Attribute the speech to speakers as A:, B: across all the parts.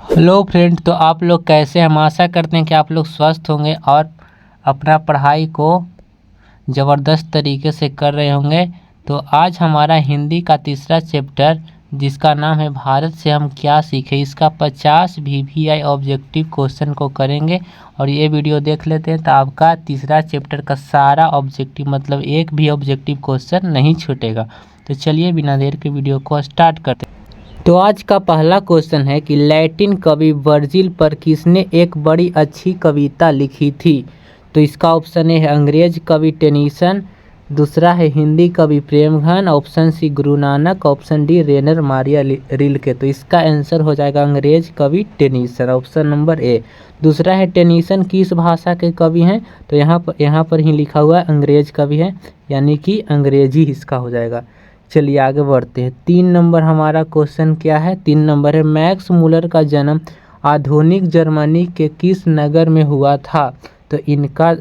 A: Hello friend, तो आप लोग कैसे हैं। हम आशा करते हैं कि आप लोग स्वस्थ होंगे और अपना पढ़ाई को ज़बरदस्त तरीके से कर रहे होंगे। तो आज हमारा हिंदी का तीसरा चैप्टर जिसका नाम है भारत से हम क्या सीखे, इसका 50 VVI ऑब्जेक्टिव क्वेश्चन को करेंगे। और ये वीडियो देख लेते हैं तो आपका तीसरा चैप्टर का सारा ऑब्जेक्टिव मतलब एक भी ऑब्जेक्टिव क्वेश्चन नहीं छूटेगा। तो चलिए बिना देर के वीडियो को स्टार्ट करते हैं। तो आज का पहला क्वेश्चन है कि लैटिन कवि वर्जिल पर किसने एक बड़ी अच्छी कविता लिखी थी। तो इसका ऑप्शन ए है अंग्रेज कवि टेनिसन, दूसरा है हिंदी कवि Premghan, option C Guru Nanak, option D Rainer Maria Rilke. तो इसका आंसर हो जाएगा अंग्रेज कवि टेनिसन, ऑप्शन नंबर ए। दूसरा है टेनिसन किस भाषा के कवि हैं, तो यहाँ पर ही लिखा हुआ है अंग्रेज कवि है, यानी कि अंग्रेजी इसका हो जाएगा। चलिए आगे बढ़ते हैं। 3 नंबर हमारा क्वेश्चन क्या है, 3 नंबर है मैक्स मूलर का जन्म आधुनिक जर्मनी के किस नगर में हुआ था। तो इनका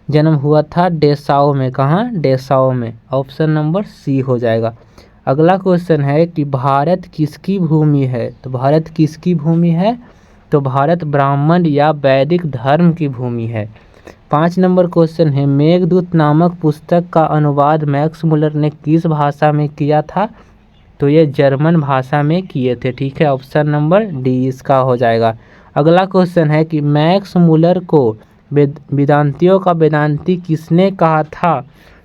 A: जन्म हुआ था डेसाओ में। कहाँ? डेसाओ में, ऑप्शन नंबर सी हो जाएगा। अगला क्वेश्चन है कि भारत किसकी भूमि है। तो भारत किसकी भूमि है, तो भारत ब्राह्मण या वैदिक धर्म की भूमि है। 5 नंबर क्वेश्चन है मेघदूत नामक पुस्तक का अनुवाद मैक्स मूलर ने किस भाषा में किया था। तो ये जर्मन भाषा में किए थे, ठीक है, ऑप्शन नंबर डी इसका हो जाएगा। अगला क्वेश्चन है कि मैक्स मूलर को वेदांतियों का वेदांती किसने कहा था।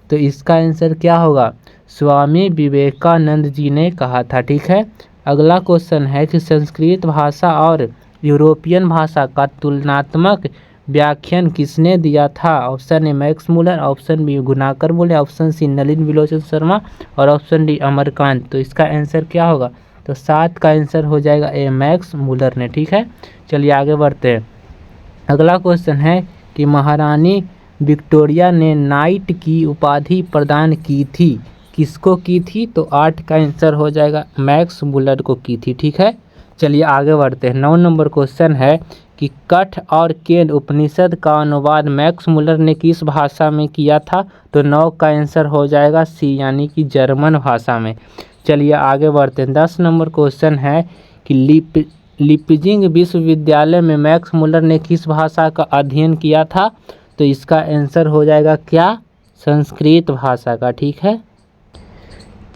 A: तो इसका आंसर क्या होगा, स्वामी विवेकानंद जी ने कहा था, ठीक है। अगला क्वेश्चन है कि संस्कृत भाषा और यूरोपियन भाषा का तुलनात्मक व्याख्यान किसने दिया था। Option A Max Muller, option B Gunakar Muley, option C Nalin Vilochan Sharma और ऑप्शन डी अमरकांत। तो इसका आंसर क्या होगा, तो 7 का आंसर हो जाएगा ए मैक्स मूलर ने, ठीक है। चलिए आगे बढ़ते हैं। अगला क्वेश्चन है कि महारानी विक्टोरिया ने नाइट की उपाधि प्रदान की थी, किसको की थी। तो 8 का आंसर हो जाएगा मैक्स मूलर को की थी, ठीक है। चलिए आगे बढ़ते हैं। 9 नंबर क्वेश्चन है कि कठ और केन उपनिषद का अनुवाद मैक्स मूलर ने किस भाषा में किया था। तो 9 का आंसर हो जाएगा सी, यानी कि जर्मन भाषा में। चलिए आगे बढ़ते हैं। 10 नंबर क्वेश्चन है कि लीपजिंग विश्वविद्यालय में मैक्स मूलर ने किस भाषा का अध्ययन किया था। तो इसका आंसर हो जाएगा क्या, संस्कृत भाषा का, ठीक है।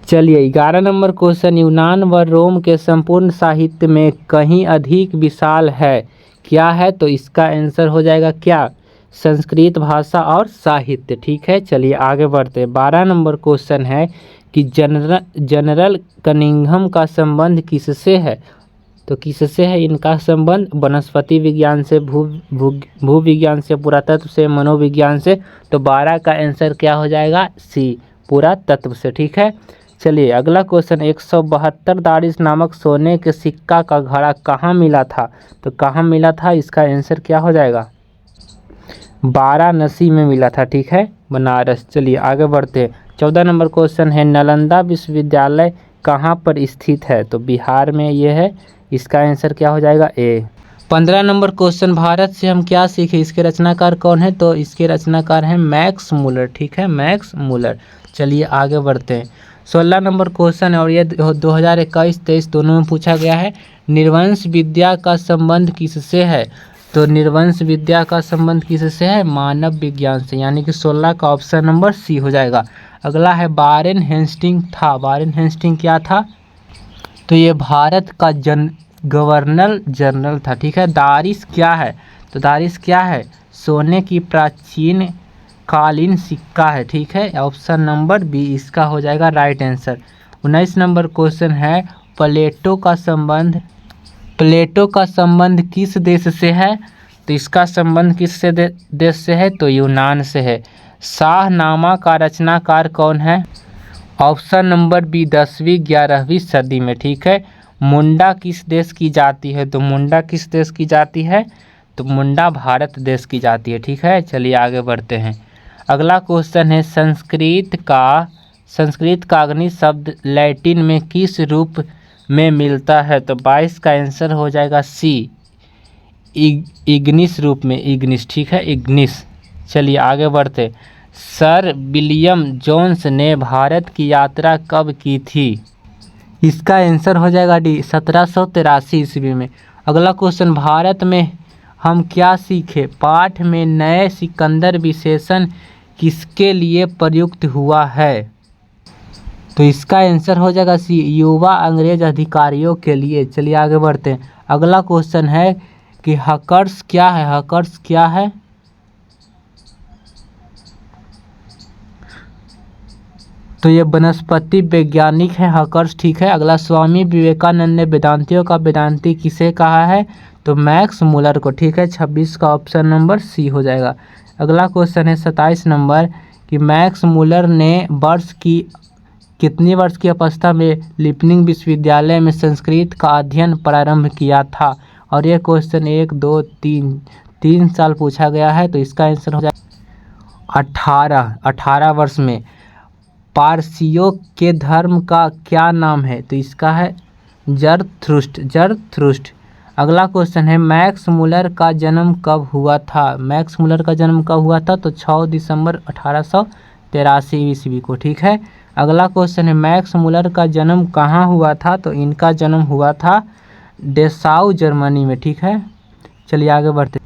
A: चलिए 11 नंबर क्वेश्चन यूनान व रोम के संपूर्ण साहित्य में कहीं अधिक विशाल है, क्या है। तो इसका आंसर हो जाएगा क्या, संस्कृत भाषा और साहित्य, ठीक है। चलिए आगे बढ़ते हैं। 12 नंबर क्वेश्चन है कि जनरल कनिंघम का संबंध किससे है। तो किससे है इनका संबंध, वनस्पति विज्ञान से, भू विज्ञान से, पुरातत्व से, मनोविज्ञान से। तो 12 का आंसर क्या हो जाएगा, सी, पुरातत्व से, ठीक है। चलिए अगला क्वेश्चन 172 दारिस नामक सोने के सिक्का का घड़ा कहाँ मिला था। तो कहाँ मिला था, इसका आंसर क्या हो जाएगा, वाराणसी में मिला था, ठीक है, बनारस। चलिए आगे बढ़ते हैं। 14 नंबर क्वेश्चन है नालंदा विश्वविद्यालय कहाँ पर स्थित है। तो बिहार में ये है, इसका आंसर क्या हो जाएगा ए। 15 नंबर क्वेश्चन भारत से हम क्या सीखे, इसके रचनाकार कौन है। तो इसके रचनाकार हैं मैक्स मूलर, ठीक है, मैक्स मूलर। चलिए आगे बढ़ते हैं। 16 नंबर क्वेश्चन है और ये 2021-23 दोनों में पूछा गया है, निर्वंश विद्या का संबंध किससे है। तो निर्वंश विद्या का संबंध किससे है, मानव विज्ञान से, यानी कि 16 का ऑप्शन नंबर सी हो जाएगा। अगला है वारेन हेस्टिंग था, वारेन हेस्टिंग क्या था। तो ये भारत का गवर्नर जनरल था, ठीक है। दारिस क्या है, तो दारिस क्या है, सोने की प्राचीन कालीन सिक्का है, ठीक है, ऑप्शन नंबर बी इसका हो जाएगा राइट आंसर। 19 नंबर क्वेश्चन है प्लेटो का संबंध किस देश से है। तो इसका संबंध किस से देश से है, तो यूनान से है। शाहनामा का रचनाकार कौन है, ऑप्शन नंबर बी 10वीं-11वीं सदी में, ठीक है। मुंडा किस देश की जाति है। तो मुंडा किस देश की जाति है, तो मुंडा भारत देश की जाति है, ठीक है। चलिए आगे बढ़ते हैं। अगला क्वेश्चन है संस्कृत का अग्नि शब्द लैटिन में किस रूप में मिलता है। तो 22 का आंसर हो जाएगा सी, इग्निस रूप में, इग्निस, ठीक है, इग्निस। चलिए आगे बढ़ते। सर विलियम जोन्स ने भारत की यात्रा कब की थी। इसका आंसर हो जाएगा डी, 1783 ईस्वी में, अगला क्वेश्चन, भारत में हम क्या सीखे पाठ में नए सिकंदर विशेषण किसके लिए प्रयुक्त हुआ है? तो इसका आंसर हो जाएगा सी, युवा अंग्रेज अधिकारियों के लिए। चलिए आगे बढ़ते हैं। अगला क्वेश्चन है कि हकर्स क्या है? हकर्स क्या है? तो ये वनस्पति वैज्ञानिक है हकर्स, ठीक है। अगला, स्वामी विवेकानंद ने वेदांतियों का वेदांती किसे कहा है? तो मैक्स मुलर को, ठीक है। 26 का ऑप्शन नंबर सी हो जाएगा। अगला क्वेश्चन है 27 नंबर कि मैक्स मुलर ने कितनी वर्ष की अवस्था में लीपनिंग विश्वविद्यालय में संस्कृत का अध्ययन प्रारंभ किया था? और ये क्वेश्चन 1, 2, 3 साल पूछा गया है। तो इसका आंसर हो जाएगा 18 वर्ष में। पारसियों के धर्म का क्या नाम है? तो इसका है जरथुस्ट्र। अगला क्वेश्चन है मैक्स मुलर का जन्म कब हुआ था? मैक्स मुलर का जन्म कब हुआ था? तो 6 दिसंबर 1883 ईस्वी को, ठीक है। अगला क्वेश्चन है मैक्स मुलर का जन्म कहाँ हुआ था? तो इनका जन्म हुआ था डेसाउ जर्मनी में, ठीक है। चलिए आगे बढ़ते।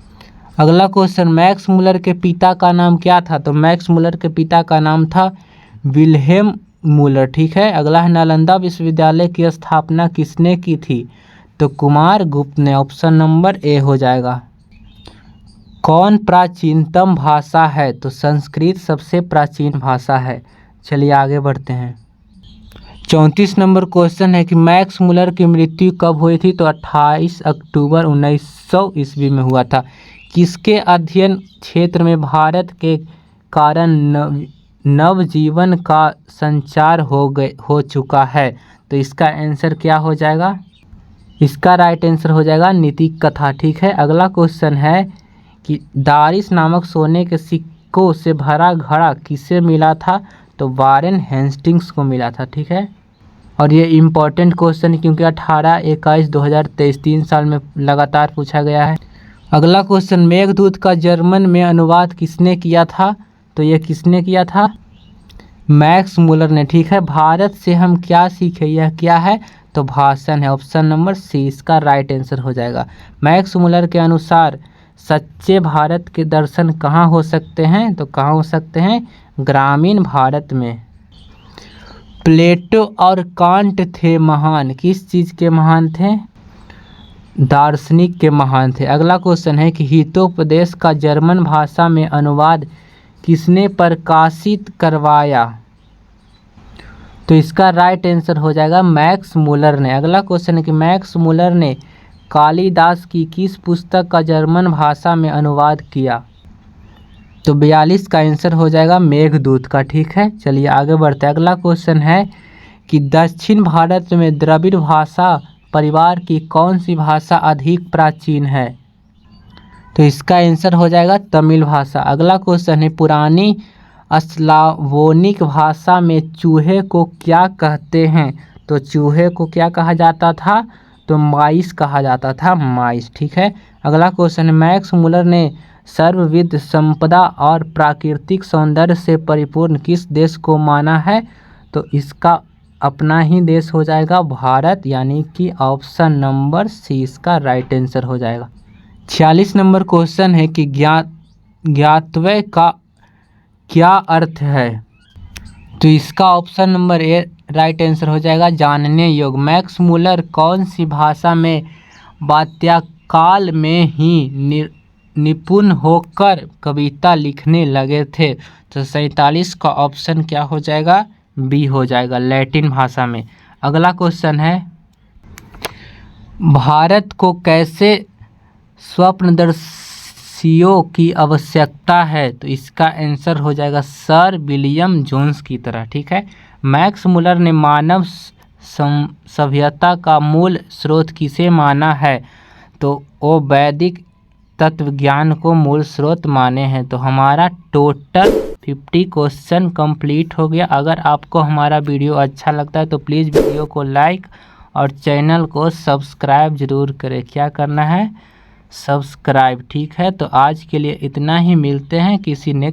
A: अगला क्वेश्चन, मैक्स मुलर के पिता का नाम क्या था? तो मैक्स मुलर के पिता का नाम था विल्हेम मुलर, ठीक है। अगला है नालंदा विश्वविद्यालय की स्थापना किसने की थी? तो कुमार गुप्त ने। ऑप्शन नंबर ए हो जाएगा। कौन प्राचीनतम भाषा है? तो संस्कृत सबसे प्राचीन भाषा है। चलिए आगे बढ़ते हैं। 34 नंबर क्वेश्चन है कि मैक्स मुलर की मृत्यु कब हुई थी? तो 28 अक्टूबर 1900 ईस्वी में हुआ था। किसके अध्ययन क्षेत्र में भारत के कारण नवजीवन का संचार हो चुका है? तो इसका आंसर क्या हो जाएगा? इसका राइट आंसर हो जाएगा नीति कथा, ठीक है। अगला क्वेश्चन है कि दारिस नामक सोने के सिक्कों से भरा घड़ा किसे मिला था? तो वारेन हेस्टिंग्स को मिला था, ठीक है। और ये इम्पोर्टेंट क्वेश्चन है क्योंकि 18, 21, 2023 3 साल में लगातार पूछा गया है। अगला क्वेश्चन, मेघदूत का जर्मन में अनुवाद किसने किया था? तो ये किसने किया था? मैक्स मुलर ने, ठीक है। भारत से हम क्या सीखे, यह क्या है? तो भाषण है। ऑप्शन नंबर सी इसका राइट आंसर हो जाएगा। मैक्स मुलर के अनुसार सच्चे भारत के दर्शन कहाँ हो सकते हैं? तो कहाँ हो सकते हैं? ग्रामीण भारत में। प्लेटो और कांट थे महान, किस चीज़ के महान थे? दार्शनिक के महान थे। अगला क्वेश्चन है कि हितोपदेश का जर्मन भाषा में अनुवाद किसने प्रकाशित करवाया? तो इसका राइट आंसर हो जाएगा मैक्स मुलर ने। अगला क्वेश्चन है कि मैक्स मुलर ने कालिदास की किस पुस्तक का जर्मन भाषा में अनुवाद किया? तो 42 का आंसर हो जाएगा मेघदूत का, ठीक है। चलिए आगे बढ़ते हैं। अगला क्वेश्चन है कि दक्षिण भारत में द्रविड़ भाषा परिवार की कौन सी भाषा अधिक प्राचीन है? तो इसका आंसर हो जाएगा तमिल भाषा। अगला क्वेश्चन है पुरानी स्लावोनिक भाषा में चूहे को क्या कहते हैं? तो चूहे को क्या कहा जाता था? तो माइस कहा जाता था, माइस, ठीक है। अगला क्वेश्चन है मैक्स मुलर ने सर्वविध संपदा और प्राकृतिक सौंदर्य से परिपूर्ण किस देश को माना है? तो इसका अपना ही देश हो जाएगा भारत, यानी कि ऑप्शन नंबर सी इसका राइट आंसर हो जाएगा। 46 नंबर क्वेश्चन है कि ज्ञातव्य का क्या अर्थ है? तो इसका option number A right answer हो जाएगा जानने योग्य। मैक्स मुलर कौन सी भाषा में बाल्यकाल में ही निपुण होकर कविता लिखने लगे थे? तो 47 का ऑप्शन क्या हो जाएगा? बी हो जाएगा, लैटिन भाषा में। अगला क्वेश्चन है भारत को कैसे स्वप्नदर्शियों की आवश्यकता है? तो इसका आंसर हो जाएगा सर विलियम जोन्स की तरह, ठीक है। मैक्स मुलर ने मानव सभ्यता का मूल स्रोत किसे माना है? तो वो वैदिक तत्वज्ञान को मूल स्रोत माने हैं। तो हमारा टोटल 50 क्वेश्चन कंप्लीट हो गया। अगर आपको हमारा वीडियो अच्छा लगता है तो प्लीज़ वीडियो को लाइक और चैनल को सब्सक्राइब ज़रूर करें। क्या करना है? सब्सक्राइब, ठीक है। तो आज के लिए इतना ही, मिलते हैं किसी नेक्स्ट